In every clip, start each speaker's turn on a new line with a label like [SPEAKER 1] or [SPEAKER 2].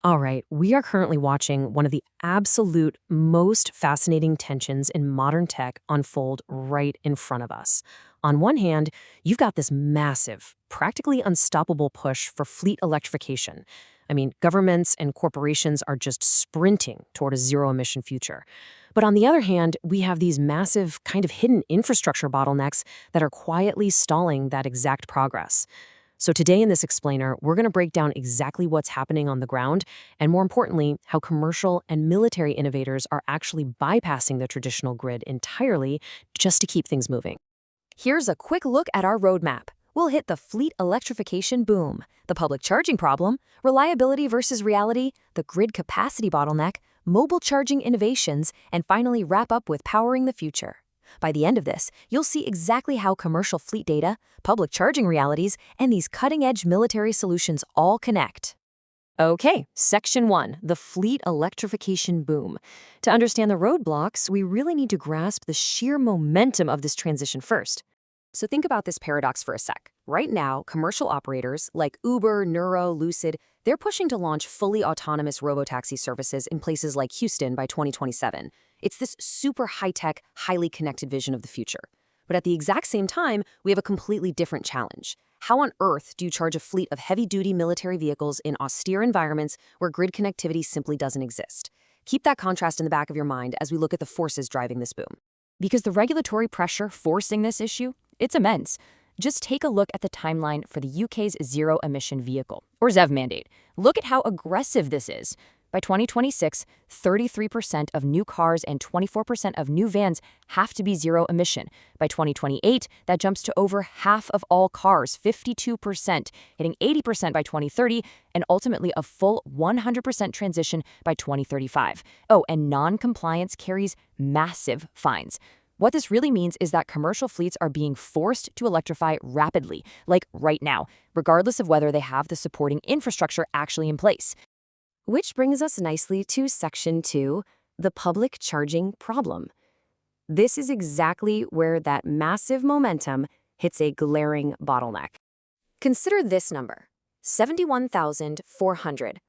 [SPEAKER 1] All right, we are currently watching one of the absolute most fascinating tensions in modern tech unfold right in front of us. On one hand, you've got this massive, practically unstoppable push for fleet electrification. I mean, governments and corporations are just sprinting toward a zero emission future. But on the other hand, we have these massive, kind of hidden infrastructure bottlenecks that are quietly stalling that exact progress. So today in this explainer, we're going to break down exactly what's happening on the ground, and more importantly, how commercial and military innovators are actually bypassing the traditional grid entirely just to keep things moving.
[SPEAKER 2] Here's a quick look at our roadmap. We'll hit the fleet electrification boom, the public charging problem, reliability versus reality, the grid capacity bottleneck, mobile charging innovations, and finally wrap up with powering the future. By the end of this, you'll see exactly how commercial fleet data, public charging realities, and these cutting-edge military solutions all connect. Okay, Section 1, the fleet electrification boom. To understand the roadblocks, we really need to grasp the sheer momentum of this transition first. So think about this paradox for a sec. Right now, commercial operators like Uber, Nuro, Lucid, they're pushing to launch fully autonomous robotaxi services in places like Houston by 2027. It's this super high-tech, highly connected vision of the future. But at the exact same time, we have a completely different challenge. How on earth do you charge a fleet of heavy-duty military vehicles in austere environments where grid connectivity simply doesn't exist? Keep that contrast in the back of your mind as we look at the forces driving this boom. Because the regulatory pressure forcing this issue, it's immense. Just take a look at the timeline for the UK's zero-emission vehicle, or ZEV mandate. Look at how aggressive this is. By 2026, 33% of new cars and 24% of new vans have to be zero emission. By 2028, that jumps to over half of all cars, 52%, hitting 80% by 2030, and ultimately a full 100% transition by 2035. Oh, and non-compliance carries massive fines. What this really means is that commercial fleets are being forced to electrify rapidly, like right now, regardless of whether they have the supporting infrastructure actually in place. Which brings us nicely to Section 2, the public charging problem. This is exactly where that massive momentum hits a glaring bottleneck. Consider this number, 71,400.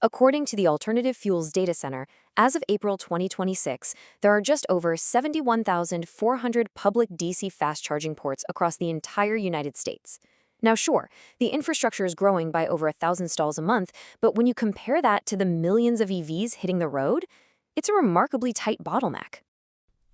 [SPEAKER 2] According to the Alternative Fuels Data Center, as of April 2026, there are just over 71,400 public DC fast charging ports across the entire United States. Now sure, the infrastructure is growing by over 1,000 stalls a month, but when you compare that to the millions of EVs hitting the road, it's a remarkably tight bottleneck.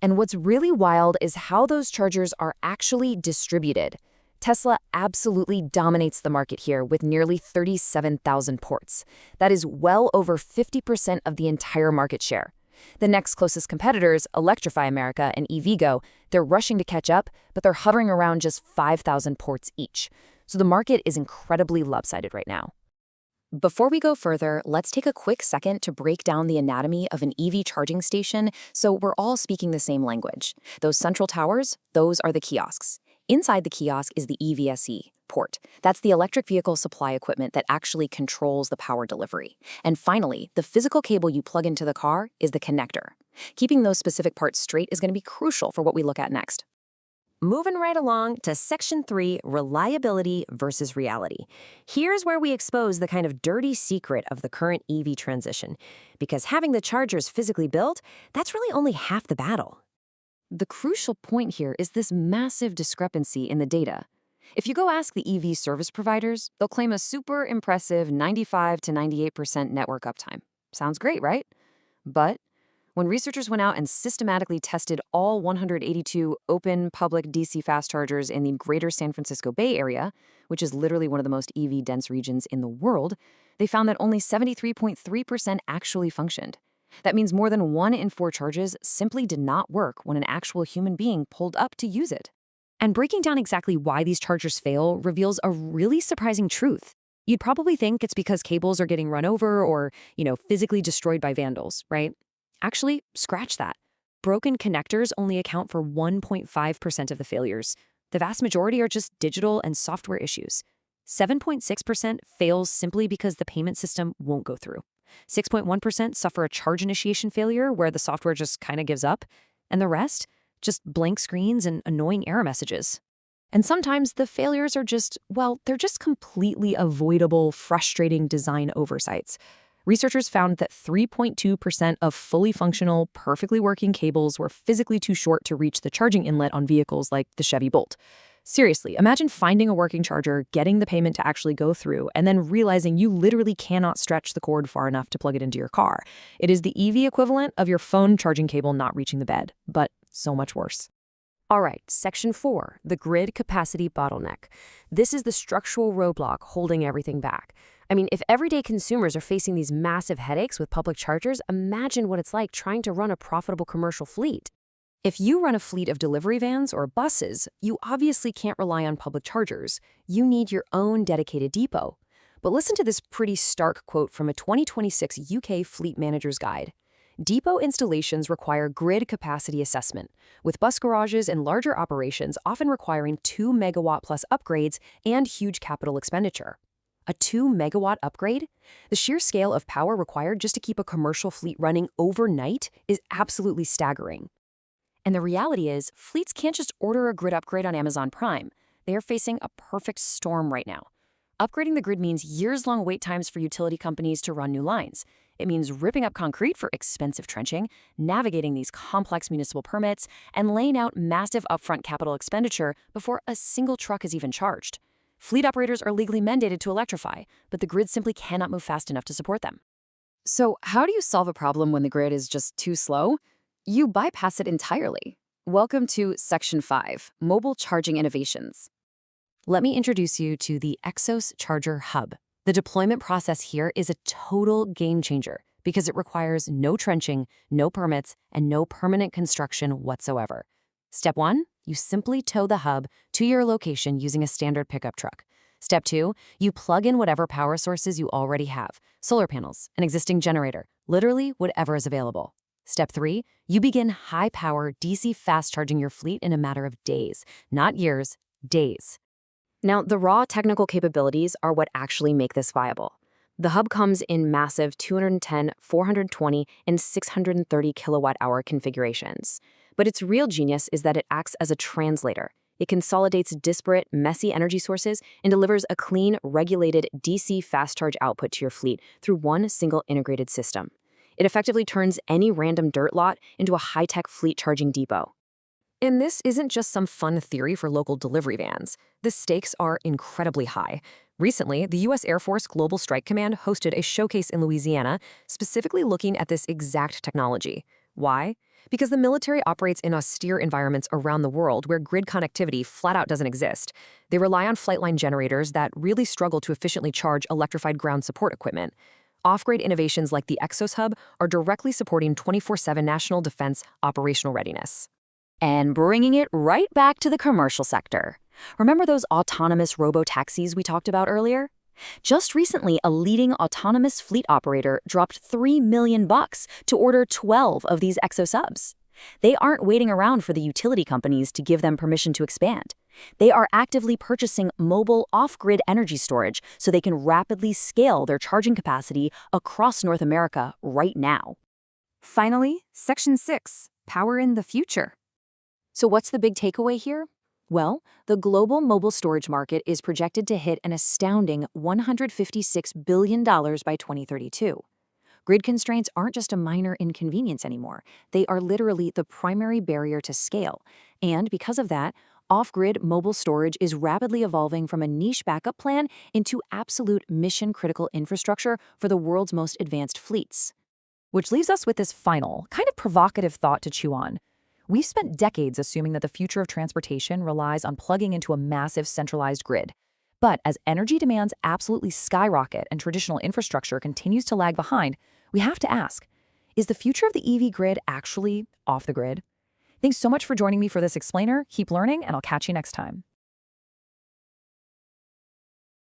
[SPEAKER 2] And what's really wild is how those chargers are actually distributed. Tesla absolutely dominates the market here with nearly 37,000 ports. That is well over 50% of the entire market share. The next closest competitors, Electrify America and EVgo, they're rushing to catch up, but they're hovering around just 5,000 ports each. So the market is incredibly lopsided right now. Before we go further, let's take a quick second to break down the anatomy of an EV charging station so we're all speaking the same language. Those central towers, those are the kiosks. Inside the kiosk is the EVSE port. That's the electric vehicle supply equipment that actually controls the power delivery. And finally, the physical cable you plug into the car is the connector. Keeping those specific parts straight is going to be crucial for what we look at next. Moving right along to Section 3, reliability versus reality. Here's where we expose the kind of dirty secret of the current EV transition. Because having the chargers physically built, that's really only half the battle. The crucial point here is this massive discrepancy in the data. If you go ask the EV service providers, they'll claim a super impressive 95 to 98% network uptime. Sounds great, right? But when researchers went out and systematically tested all 182 open public DC fast chargers in the greater San Francisco Bay Area, which is literally one of the most EV-dense regions in the world, they found that only 73.3% actually functioned. That means more than 1 in 4 charges simply did not work when an actual human being pulled up to use it. And breaking down exactly why these chargers fail reveals a really surprising truth. You'd probably think it's because cables are getting run over or, physically destroyed by vandals, right? Actually, scratch that. Broken connectors only account for 1.5% of the failures. The vast majority are just digital and software issues. 7.6% fails simply because the payment system won't go through. 6.1% suffer a charge initiation failure where the software just kind of gives up. And the rest? Just blank screens and annoying error messages. And sometimes the failures are they're just completely avoidable, frustrating design oversights.
[SPEAKER 1] Researchers found that 3.2% of fully functional, perfectly working cables were physically too short to reach the charging inlet on vehicles like the Chevy Bolt. Seriously, imagine finding a working charger, getting the payment to actually go through, and then realizing you literally cannot stretch the cord far enough to plug it into your car. It is the EV equivalent of your phone charging cable not reaching the bed, but so much worse.
[SPEAKER 2] All right, Section 4, the grid capacity bottleneck. This is the structural roadblock holding everything back. I mean, if everyday consumers are facing these massive headaches with public chargers, imagine what it's like trying to run a profitable commercial fleet. If you run a fleet of delivery vans or buses, you obviously can't rely on public chargers. You need your own dedicated depot. But listen to this pretty stark quote from a 2026 UK Fleet Manager's Guide. Depot installations require grid capacity assessment, with bus garages and larger operations often requiring 2 megawatt plus upgrades and huge capital expenditure. A 2 megawatt upgrade? The sheer scale of power required just to keep a commercial fleet running overnight is absolutely staggering. And the reality is, fleets can't just order a grid upgrade on Amazon Prime. They are facing a perfect storm right now. Upgrading the grid means years-long wait times for utility companies to run new lines. It means ripping up concrete for expensive trenching, navigating these complex municipal permits, and laying out massive upfront capital expenditure before a single truck is even charged. Fleet operators are legally mandated to electrify, but the grid simply cannot move fast enough to support them. So how do you solve a problem when the grid is just too slow? You bypass it entirely. Welcome to Section 5, Mobile Charging Innovations. Let me introduce you to the Exos Charger Hub. The deployment process here is a total game changer because it requires no trenching, no permits, and no permanent construction whatsoever. Step 1, you simply tow the hub to your location using a standard pickup truck. Step 2, you plug in whatever power sources you already have, solar panels, an existing generator, literally whatever is available. Step 3, you begin high-power DC fast charging your fleet in a matter of days, not years, days. Now, the raw technical capabilities are what actually make this viable. The hub comes in massive 210, 420, and 630 kilowatt-hour configurations. But its real genius is that it acts as a translator. It consolidates disparate, messy energy sources and delivers a clean, regulated DC fast charge output to your fleet through one single integrated system. It effectively turns any random dirt lot into a high-tech fleet charging depot. And this isn't just some fun theory for local delivery vans. The stakes are incredibly high. Recently, the U.S. Air Force Global Strike Command hosted a showcase in Louisiana specifically looking at this exact technology. Why? Because the military operates in austere environments around the world where grid connectivity flat out doesn't exist. They rely on flightline generators that really struggle to efficiently charge electrified ground support equipment. Off-grid innovations like the Exos Hub are directly supporting 24/7 national defense operational readiness. And bringing it right back to the commercial sector. Remember those autonomous robo-taxis we talked about earlier? Just recently, a leading autonomous fleet operator dropped $3 million to order 12 of these Exos Hubs. They aren't waiting around for the utility companies to give them permission to expand. They are actively purchasing mobile off-grid energy storage so they can rapidly scale their charging capacity across North America right now. Finally, Section 6, Power in the Future. So what's the big takeaway here? Well, the global mobile storage market is projected to hit an astounding $156 billion by 2032. Grid constraints aren't just a minor inconvenience anymore. They are literally the primary barrier to scale. And because of that, off-grid mobile storage is rapidly evolving from a niche backup plan into absolute mission-critical infrastructure for the world's most advanced fleets.
[SPEAKER 1] Which leaves us with this final, kind of provocative thought to chew on. We've spent decades assuming that the future of transportation relies on plugging into a massive centralized grid. But as energy demands absolutely skyrocket and traditional infrastructure continues to lag behind, we have to ask, is the future of the EV grid actually off the grid? Thanks so much for joining me for this explainer. Keep learning, and I'll catch you next time.